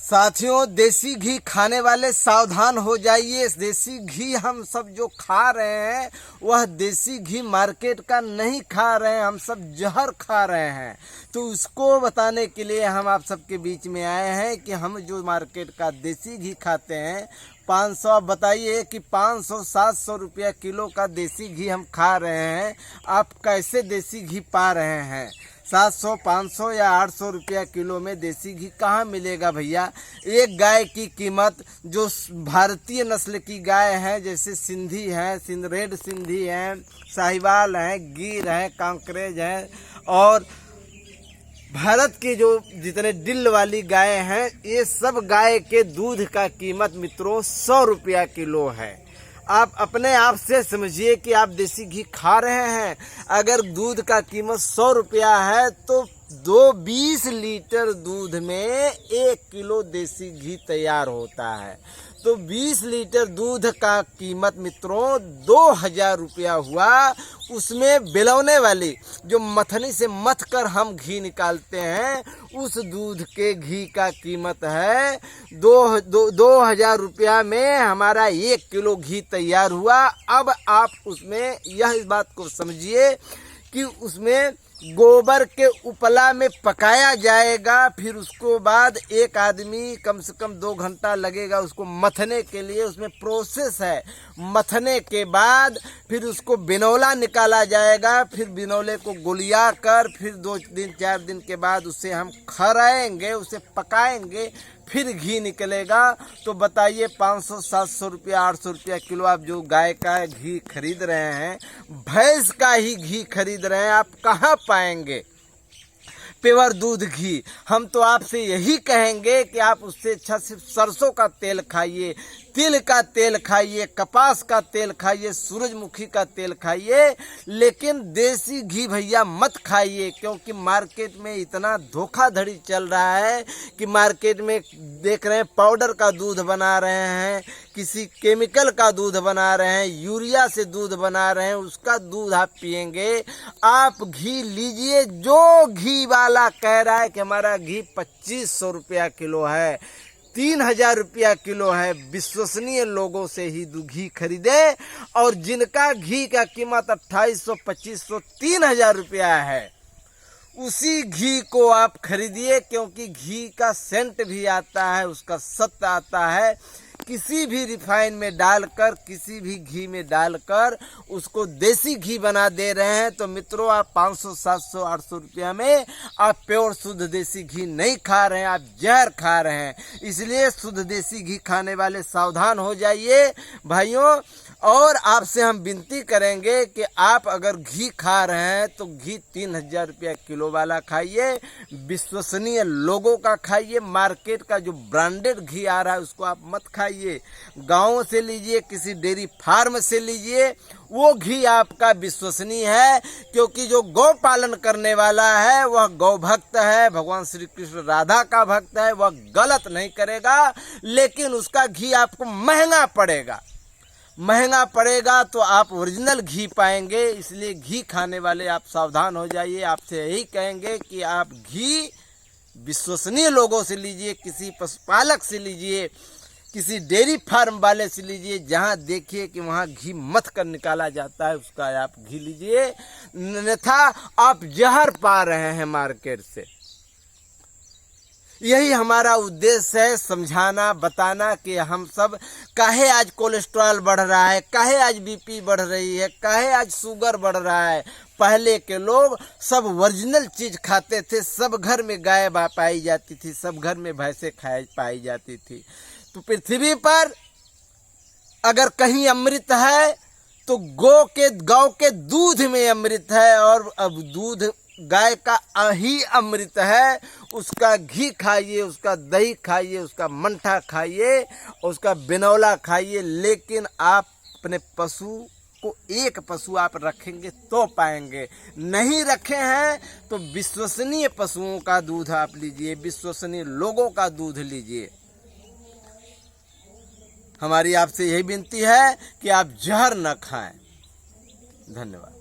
साथियों, देसी घी खाने वाले सावधान हो जाइए। देसी घी हम सब जो खा रहे हैं वह देसी घी मार्केट का नहीं खा रहे हैं, हम सब जहर खा रहे हैं। तो उसको बताने के लिए हम आप सबके बीच में आए हैं कि हम जो मार्केट का देसी घी खाते हैं 500, आप बताइए कि 500-700 रुपया किलो का देसी घी हम खा रहे हैं। आप कैसे देसी घी पा रहे हैं? 700, 500 या 800 रुपया किलो में देसी घी कहाँ मिलेगा भैया? एक गाय की कीमत जो भारतीय नस्ल की गाय है, जैसे सिंधी है, रेड सिंधी है, साहिवाल है, गिर है, कांकरेज है, और भारत के जो जितने डिल वाली गाय हैं, ये सब गाय के दूध का कीमत मित्रों 100 रुपया किलो है। आप अपने आप से समझिए कि आप देसी घी खा रहे हैं। अगर दूध का कीमत 100 रुपया है तो 20 लीटर दूध में 1 किलो देसी घी तैयार होता है। तो 20 लीटर दूध का कीमत मित्रों 2000 रुपया हुआ। उसमें बिलौने वाली जो मथनी से मथ कर हम घी निकालते हैं, उस दूध के घी का कीमत है 2000 रुपया में हमारा 1 किलो घी तैयार हुआ। अब आप उसमें इस बात को समझिए कि उसमें गोबर के उपला में पकाया जाएगा। फिर उसको बाद एक आदमी कम से कम 2 घंटा लगेगा उसको मथने के लिए। उसमें प्रोसेस है। मथने के बाद फिर उसको बिनौला निकाला जाएगा। फिर बिनौले को गुलिया कर फिर 2 दिन 4 दिन के बाद उसे हम खराएंगे, उसे पकाएंगे, फिर घी निकलेगा। तो बताइए 500-700 रुपया 800 रुपया किलो आप जो गाय का घी खरीद रहे हैं, भैंस का ही घी खरीद रहे हैं, आप कहाँ पाएंगे प्योर दूध घी? हम तो आपसे यही कहेंगे कि आप उससे अच्छा सिर्फ सरसों का तेल खाइए, तिल का तेल खाइए, कपास का तेल खाइए, सूरजमुखी का तेल खाइए, लेकिन देसी घी भैया मत खाइए। क्योंकि मार्केट में इतना धोखाधड़ी चल रहा है कि मार्केट में देख रहे हैं पाउडर का दूध बना रहे हैं, किसी केमिकल का दूध बना रहे हैं, यूरिया से दूध बना रहे हैं, उसका दूध आप पिएंगे। आप घी लीजिए। जो घी वाला कह रहा है कि हमारा घी 2500 रुपया किलो है, 3000 रुपया किलो है, विश्वसनीय लोगों से ही घी खरीदे। और जिनका घी का कीमत 2800, 2500, 3000 रुपया है, उसी घी को आप खरीदिए। क्योंकि घी का सेंट भी आता है, उसका सत्ता आता है। किसी भी रिफाइन में डालकर, किसी भी घी में डालकर उसको देसी घी बना दे रहे हैं। तो मित्रों, आप 500, 700, 800 रुपया में आप प्योर शुद्ध देसी घी नहीं खा रहे हैं, आप जहर खा रहे हैं। इसलिए शुद्ध देसी घी खाने वाले सावधान हो जाइए भाइयों। और आपसे हम विनती करेंगे कि आप अगर घी खा रहे हैं तो घी 3000 रुपया किलो वाला खाइए, विश्वसनीय लोगों का खाइए। मार्केट का जो ब्रांडेड घी आ रहा है उसको आप मत खाइए। गाँव से लीजिए, किसी डेयरी फार्म से लीजिए, वो घी आपका विश्वसनीय है। क्योंकि जो गौ पालन करने वाला है वह गौ भक्त है, भगवान श्री कृष्ण राधा का भक्त है, वह गलत नहीं करेगा। लेकिन उसका घी आपको महंगा पड़ेगा, तो आप ओरिजिनल घी पाएंगे। इसलिए घी खाने वाले आप सावधान हो जाइए। आपसे यही कहेंगे कि आप घी विश्वसनीय लोगों से लीजिए, किसी पशुपालक से लीजिए, किसी डेयरी फार्म वाले से लीजिए, जहां देखिए कि वहां घी मथ कर निकाला जाता है, उसका आप घी लीजिए। अन्यथा आप जहर पा रहे हैं मार्केट से। यही हमारा उद्देश्य है, समझाना, बताना कि हम सब काहे आज कोलेस्ट्रॉल बढ़ रहा है, काहे आज बीपी बढ़ रही है, काहे आज शुगर बढ़ रहा है। पहले के लोग सब ओरिजिनल चीज खाते थे। सब घर में गाय पाई जाती थी, सब घर में भैंसे पाई जाती थी। तो पृथ्वी पर अगर कहीं अमृत है तो गौ के दूध में अमृत है। और अब दूध गाय का ही अमृत है। उसका घी खाइए, उसका दही खाइए, उसका मंठा खाइए, उसका बिनौला खाइए। लेकिन आप अपने पशु को, एक पशु आप रखेंगे तो पाएंगे, नहीं रखे हैं तो विश्वसनीय पशुओं का दूध आप लीजिए, विश्वसनीय लोगों का दूध लीजिए। हमारी आपसे यही विनती है कि आप जहर न खाएं। धन्यवाद।